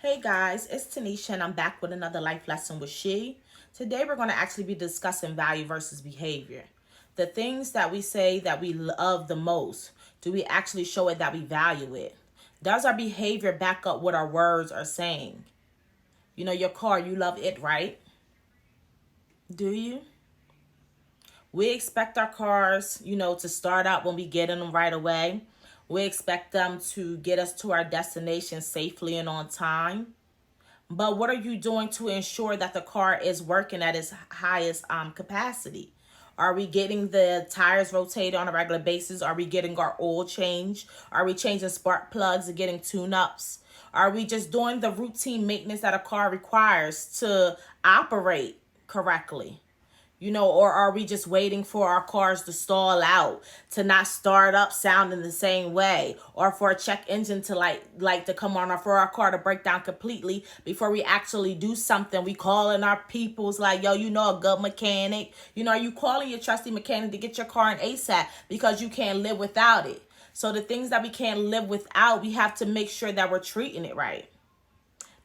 Hey guys, it's Tanisha and I'm back with another life lesson with She. Today we're going to actually be discussing value versus behavior. The things that we say that we love the most, do we actually show it that we value it? Does our behavior back up what our words are saying? You know, your car, you love it, right? Do you? We expect our cars, to start out when we get in them right away. We expect them to get us to our destination safely and on time. But what are you doing to ensure that the car is working at its highest capacity? Are we getting the tires rotated on a regular basis? Are we getting our oil changed? Are we changing spark plugs and getting tune-ups? Are we just doing the routine maintenance that a car requires to operate correctly? Or are we just waiting for our cars to stall out, to not start up sounding the same way, or for a check engine to like to come on, or for our car to break down completely before we actually do something? We calling our peoples like, yo, a good mechanic. Are you calling your trusty mechanic to get your car in ASAP because you can't live without it? So the things that we can't live without, we have to make sure that we're treating it right.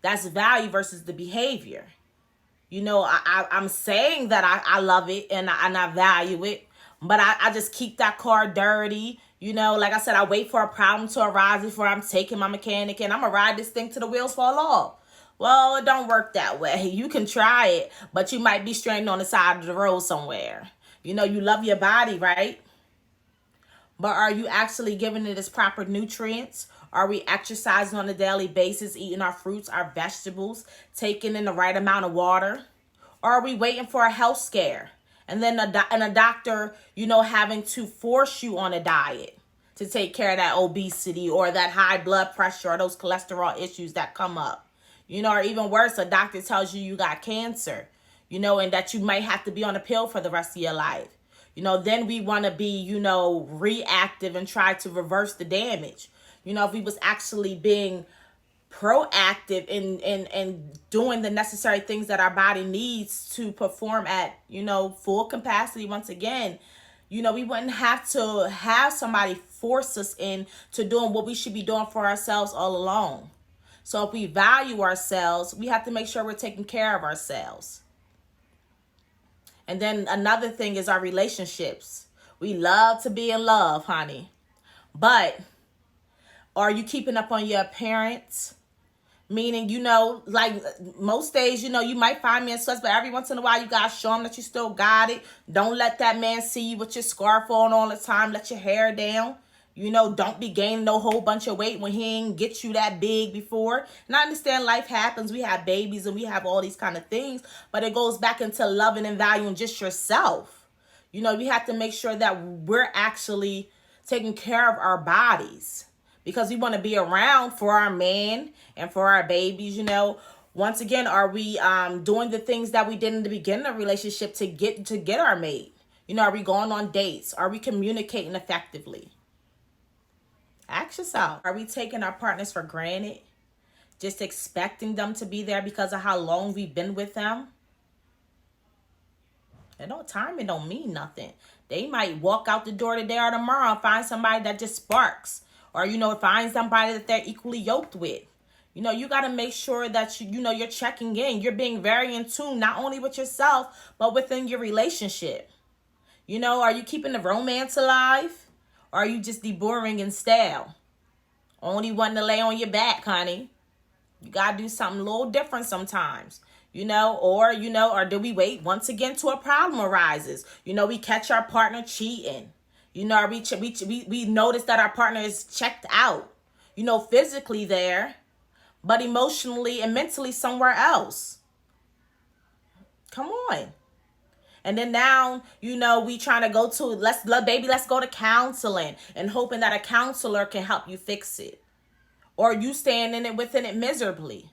That's value versus the behavior. I'm saying that I love it and I value it, but I just keep that car dirty. Like I said, I wait for a problem to arise before I'm taking my mechanic and I'm going to ride this thing till the wheels fall off. Well, it don't work that way. You can try it, but you might be stranded on the side of the road somewhere. You love your body, right? But are you actually giving it its proper nutrients? Are we exercising on a daily basis, eating our fruits, our vegetables, taking in the right amount of water? Or are we waiting for a health scare? And then a doctor, having to force you on a diet to take care of that obesity or that high blood pressure or those cholesterol issues that come up. Or even worse, a doctor tells you got cancer, and that you might have to be on a pill for the rest of your life. Then we want to be, reactive and try to reverse the damage. If we was actually being proactive in doing the necessary things that our body needs to perform at, full capacity once again, we wouldn't have to have somebody force us into doing what we should be doing for ourselves all along. So if we value ourselves, we have to make sure we're taking care of ourselves. And then another thing is our relationships. We love to be in love, honey. But are you keeping up on your appearance? Meaning, like most days, you might find men sus, but every once in a while you gotta show them that you still got it. Don't let that man see you with your scarf on all the time. Let your hair down. Don't be gaining no whole bunch of weight when he ain't get you that big before. And I understand life happens. We have babies and we have all these kind of things. But it goes back into loving and valuing just yourself. We have to make sure that we're actually taking care of our bodies. Because we want to be around for our man and for our babies, Once again, are we doing the things that we did in the beginning of the relationship to get our mate? Are we going on dates? Are we communicating effectively? Ask yourself, are we taking our partners for granted? Just expecting them to be there because of how long we've been with them? Timing don't mean nothing. They might walk out the door today or tomorrow and find somebody that just sparks. Or, find somebody that they're equally yoked with. You got to make sure that, you're checking in. You're being very in tune, not only with yourself, but within your relationship. Are you keeping the romance alive? Or are you just deboring in style? Only wanting to lay on your back, honey. You got to do something a little different sometimes. Or do we wait once again till a problem arises? We catch our partner cheating. We notice that our partner is checked out, physically there, but emotionally and mentally somewhere else. Come on. And then now, we trying to go to, let's go to counseling and hoping that a counselor can help you fix it. Or you staying in it within it miserably.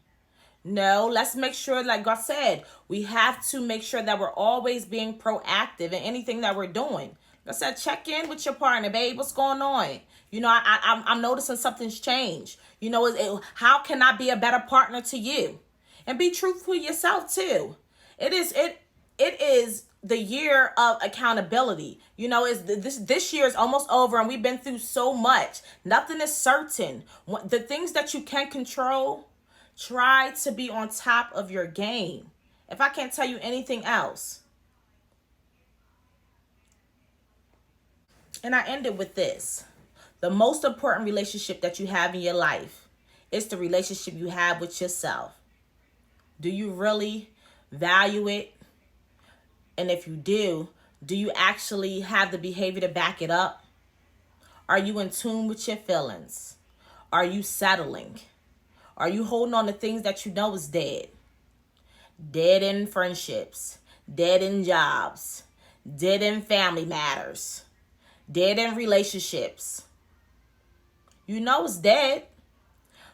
No, let's make sure, like I said, we have to make sure that we're always being proactive in anything that we're doing. Like I said, check in with your partner, babe. What's going on? I'm noticing something's changed. How can I be a better partner to you? And be truthful to yourself too. It is the year of accountability. This year is almost over and we've been through so much. Nothing is certain. The things that you can control, Try to be on top of your game. If I can't tell you anything else. And I ended with this. The most important relationship that you have in your life is the relationship you have with yourself. Do you really value it? And if you do you actually have the behavior to back it up? Are you in tune with your feelings? Are you settling? Are you holding on to things that you know is dead? Dead in friendships, dead in jobs, dead in family matters, dead in relationships. You know it's dead,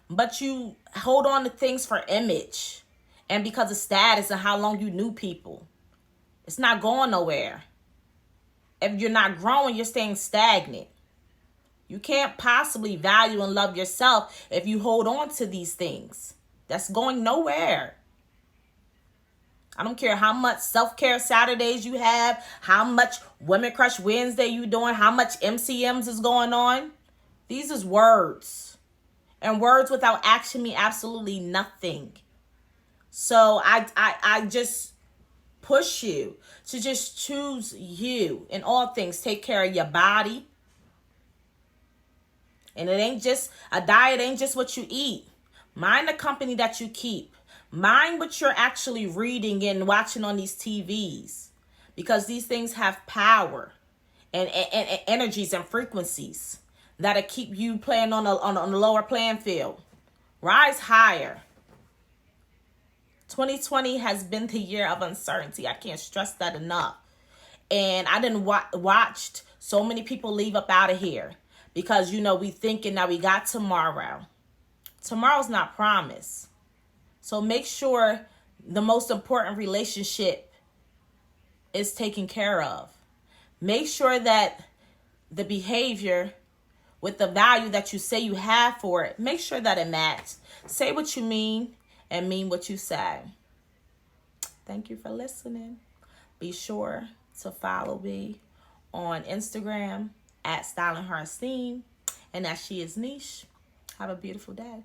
but you hold on to things for image and because of status and how long you knew people. It's not going nowhere. If you're not growing, you're staying stagnant. You can't possibly value and love yourself if you hold on to these things. That's going nowhere. I don't care how much self-care Saturdays you have, how much Women Crush Wednesday you doing, how much MCMs is going on. These is words. And words without action mean absolutely nothing. So I just push you to just choose you in all things. Take care of your body. And it ain't just, a diet ain't just what you eat. Mind the company that you keep. Mind what you're actually reading and watching on these TVs. Because these things have power and energies and frequencies that'll keep you playing on a lower playing field. Rise higher. 2020 has been the year of uncertainty. I can't stress that enough. And I didn't watched so many people leave up out of here because, we thinking that we got tomorrow. Tomorrow's not promised. So make sure the most important relationship is taken care of. Make sure that the behavior with the value that you say you have for it, make sure that it matches. Say what you mean and mean what you say. Thank you for listening. Be sure to follow me on Instagram at Styling Her Esteem. And that she is Niche. Have a beautiful day.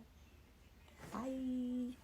Bye.